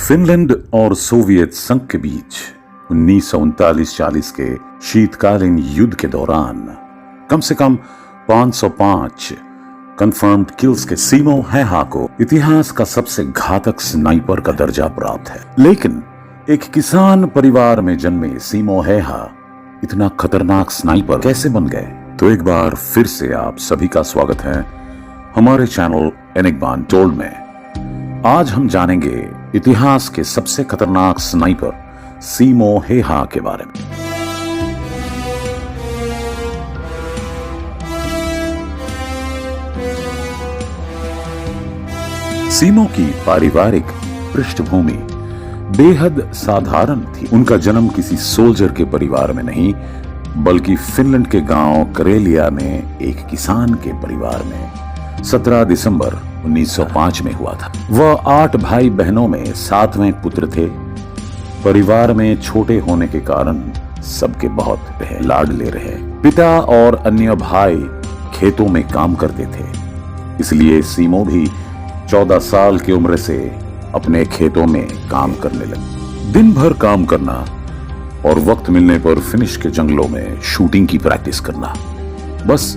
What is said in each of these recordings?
Finland और Soviet संघ के बीच 1939-40 के शीतकालीन युद्ध के दौरान कम से कम 505 कंफर्म्ड किल्स के सीमो हैहा को इतिहास का सबसे घातक स्नाइपर का दर्जा प्राप्त है। लेकिन एक किसान परिवार में जन्मे सीमो हैहा इतना खतरनाक स्नाइपर कैसे बन गए? तो एक बार फिर से आप सभी का स्वागत है हमारे चैनल एनिग्मा अनटोल्ड में। आज हम जानेंगे इतिहास के सबसे खतरनाक स्नाइपर सीमो हैहा के बारे में। सीमो की पारिवारिक पृष्ठभूमि बेहद साधारण थी। उनका जन्म किसी सोल्जर के परिवार में नहीं बल्कि फिनलैंड के गांव करेलिया में एक किसान के परिवार में 17 दिसंबर 1905 में हुआ था। वह 8 भाई बहनों में 7वें पुत्र थे। परिवार में छोटे होने के कारण सबके बहुत लाडले रहे। पिता और अन्य भाई खेतों में काम करते थे, इसलिए सीमो भी 14 साल की उम्र से अपने खेतों में काम करने लगे। दिन भर काम करना और वक्त मिलने पर फिनिश के जंगलों में शूटिंग की प्रैक्टिस करना, बस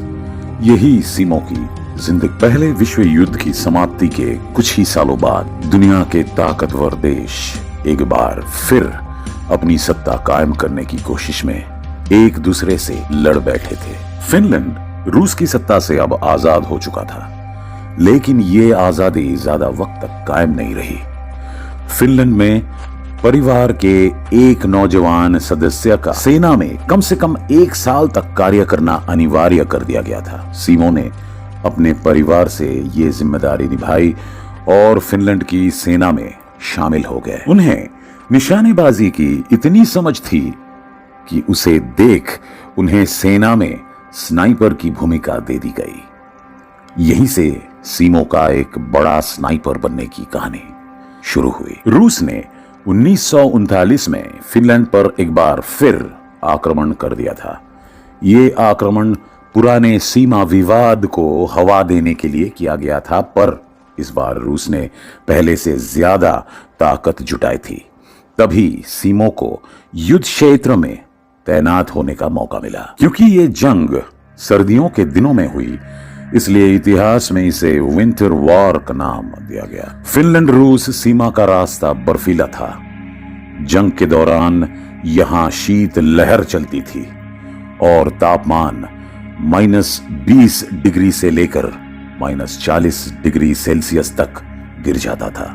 यही सीमो की जिंदगी। पहले विश्व युद्ध की समाप्ति के कुछ ही सालों बाद दुनिया के ताकतवर देश एक बार फिर अपनी सत्ता कायम करने की कोशिश में एक दूसरे से लड़ बैठे थे। फिनलैंड रूस की सत्ता से अब आजाद हो चुका था, लेकिन ये आजादी ज्यादा वक्त तक कायम नहीं रही। फिनलैंड में परिवार के एक नौजवान सदस्य का सेना में कम से कम 1 साल तक कार्य करना अनिवार्य कर दिया गया था। सीमो ने अपने परिवार से ये जिम्मेदारी निभाई और फिनलैंड की सेना में शामिल हो गए। उन्हें निशानेबाजी की इतनी समझ थी कि उसे देख उन्हें सेना में स्नाइपर की भूमिका दे दी गई। यहीं से सीमो का एक बड़ा स्नाइपर बनने की कहानी शुरू हुई। रूस ने 1939 में फिनलैंड पर एक बार फिर आक्रमण कर दिया था। ये आक्रमण पुराने सीमा विवाद को हवा देने के लिए किया गया था, पर इस बार रूस ने पहले से ज्यादा ताकत जुटाई थी। तभी सीमो को युद्ध क्षेत्र में तैनात होने का मौका मिला। क्योंकि ये जंग सर्दियों के दिनों में हुई, इसलिए इतिहास में इसे विंटर वॉर का नाम दिया गया। फिनलैंड रूस सीमा का रास्ता बर्फीला था। जंग के दौरान यहां शीत लहर चलती थी और तापमान -20 डिग्री से लेकर -40 डिग्री सेल्सियस तक गिर जाता था।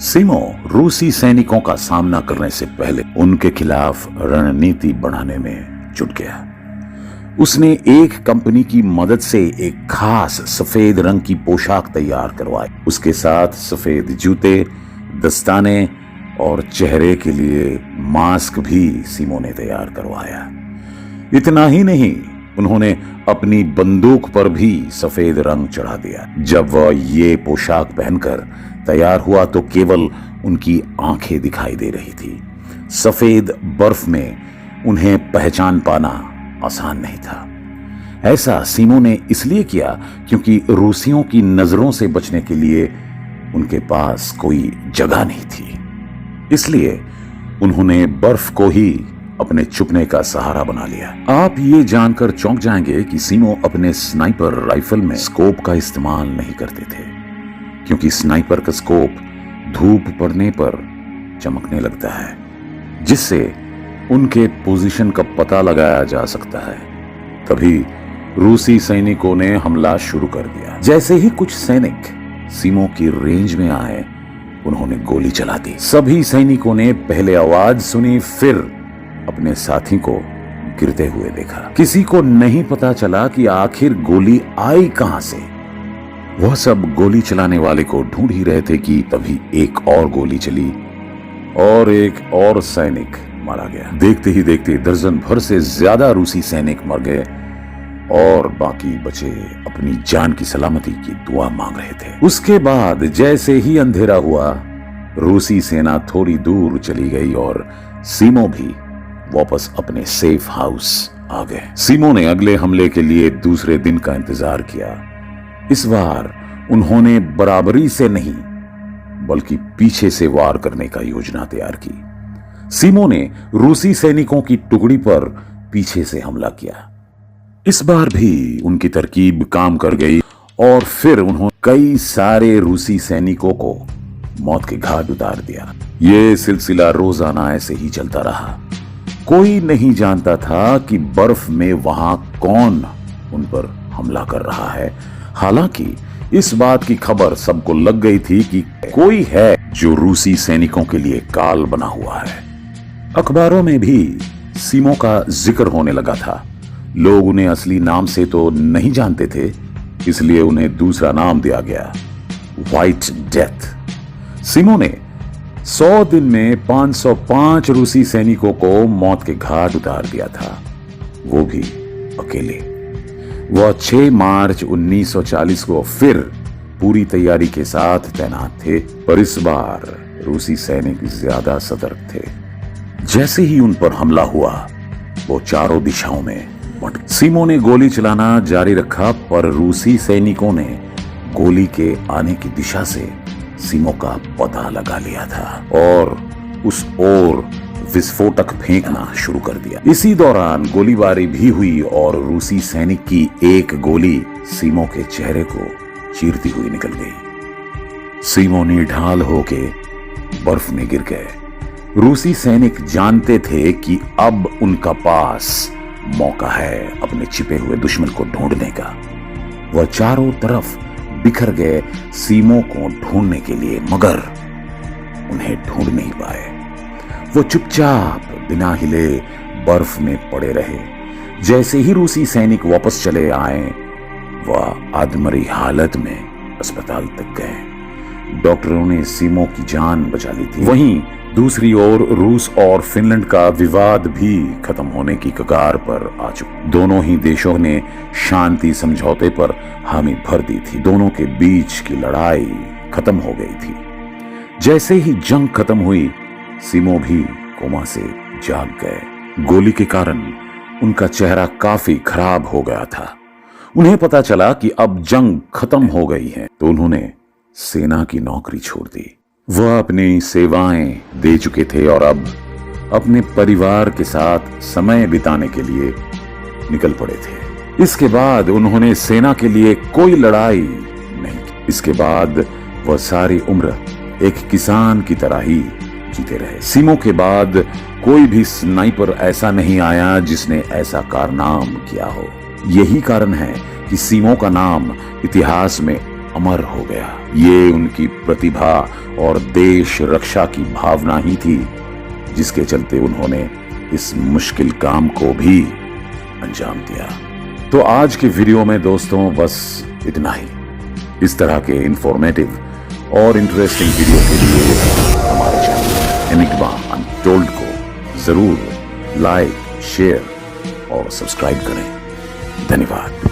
सीमो रूसी सैनिकों का सामना करने से पहले उनके खिलाफ रणनीति बढ़ाने में जुट गया। उसने एक कंपनी की मदद से एक खास सफेद रंग की पोशाक तैयार करवाई। उसके साथ सफेद जूते, दस्ताने और चेहरे के लिए मास्क भी सीमो ने तैयार करवाया। इतना ही नहीं, उन्होंने अपनी बंदूक पर भी सफेद रंग चढ़ा दिया। जब वह ये पोशाक पहनकर तैयार हुआ तो केवल उनकी आंखें दिखाई दे रही थी। सफेद बर्फ में उन्हें पहचान पाना आसान नहीं था। ऐसा सीमो ने इसलिए किया क्योंकि रूसियों की नजरों से बचने के लिए उनके पास कोई जगह नहीं थी। इसलिए उन्होंने बर्फ को ही अपने छुपने का सहारा बना लिया। आप ये जानकर चौंक जाएंगे कि सीमो अपने स्नाइपर राइफल में स्कोप का इस्तेमाल नहीं करते थे, क्योंकि स्नाइपर का स्कोप धूप पड़ने पर चमकने लगता है, जिससे उनके पोजीशन का पता लगाया जा सकता है। तभी रूसी सैनिकों ने हमला शुरू कर दिया। जैसे ही कुछ सैनिक सीमो की रेंज में आए, उन्होंने गोली चला दी। सभी सैनिकों ने पहले आवाज सुनी, फिर अपने साथी को गिरते हुए देखा। किसी को नहीं पता चला कि आखिर गोली आई कहां से। वह सब गोली चलाने वाले को ढूंढ ही रहे थे कि तभी एक और गोली चली और एक और सैनिक मारा गया। देखते ही देखते दर्जन भर से ज्यादा रूसी सैनिक मर गए और बाकी बचे अपनी जान की सलामती की दुआ मांग रहे थे। उसके बाद जैसे ही अंधेरा हुआ, रूसी सेना थोड़ी दूर चली गई और सीमो भी वापस अपने सेफ हाउस आ गए। सीमो ने अगले हमले के लिए दूसरे दिन का इंतजार किया। इस बार उन्होंने बराबरी से नहीं बल्कि पीछे से वार करने का योजना तैयार की। सीमो ने रूसी सैनिकों की टुकड़ी पर पीछे से हमला किया। इस बार भी उनकी तरकीब काम कर गई और फिर उन्होंने कई सारे रूसी सैनिकों को मौत के घाट उतार दिया। यह सिलसिला रोजाना ऐसे ही चलता रहा। कोई नहीं जानता था कि बर्फ में वहां कौन उन पर हमला कर रहा है। हालांकि इस बात की खबर सबको लग गई थी कि कोई है जो रूसी सैनिकों के लिए काल बना हुआ है। अखबारों में भी सीमो का जिक्र होने लगा था। लोग उन्हें असली नाम से तो नहीं जानते थे, इसलिए उन्हें दूसरा नाम दिया गया, व्हाइट डेथ। सीमो ने 100 दिन में 505 रूसी सैनिकों को मौत के घाट उतार दिया था, वो भी अकेले। वह 6 मार्च 1940 को फिर पूरी तैयारी के साथ तैनात थे, पर इस बार रूसी सैनिक ज्यादा सतर्क थे। जैसे ही उन पर हमला हुआ, वो चारों दिशाओं में भटक। सीमो ने गोली चलाना जारी रखा, पर रूसी सैनिकों ने गोली के आने की दिशा से सीमो का पता लगा लिया था और उस ओर विस्फोटक फेंकना शुरू कर दिया। इसी दौरान गोलीबारी भी हुई और रूसी सैनिक की एक गोली सीमो के चेहरे को चीरती हुई निकल गई। सीमो निढाल होके बर्फ में गिर गए। रूसी सैनिक जानते थे कि अब उनका पास मौका है अपने छिपे हुए दुश्मन को ढूंढने का। वह चारों तरफ बिखर गए सीमो को ढूंढने के लिए, मगर उन्हें ढूंढ नहीं पाए। वो चुपचाप बिना हिले बर्फ में पड़े रहे। जैसे ही रूसी सैनिक वापस चले आए, वह आधमरी हालत में अस्पताल तक गए। डॉक्टरों ने सीमो की जान बचा ली थी। वहीं दूसरी ओर रूस और फिनलैंड का विवाद भी खत्म होने की कगार पर आ चुका। दोनों ही देशों ने शांति समझौते पर हामी भर दी थी। दोनों के बीच की लड़ाई खत्म हो गई थी। जैसे ही जंग खत्म हुई, सीमो भी कोमा से जाग गए। गोली के कारण उनका चेहरा काफी खराब हो गया था। उन्हें पता चला कि अब जंग खत्म हो गई है, तो उन्होंने सेना की नौकरी छोड़ दी। वह अपनी सेवाएं दे चुके थे और अब अपने परिवार के साथ समय बिताने के लिए निकल पड़े थे। इसके बाद उन्होंने सेना के लिए कोई लड़ाई नहीं की। इसके बाद वह सारी उम्र एक किसान की तरह ही जीते रहे। सीमो के बाद कोई भी स्नाइपर ऐसा नहीं आया जिसने ऐसा कारनाम किया हो। यही कारण है कि सीमो का नाम इतिहास में अमर हो गया। ये उनकी प्रतिभा और देश रक्षा की भावना ही थी जिसके चलते उन्होंने इस मुश्किल काम को भी अंजाम दिया। तो आज के वीडियो में दोस्तों बस इतना ही। इस तरह के इंफॉर्मेटिव और इंटरेस्टिंग वीडियो के लिए हमारे चैनल एनिग्मा अनटोल्ड को जरूर लाइक, शेयर और सब्सक्राइब करें। धन्यवाद।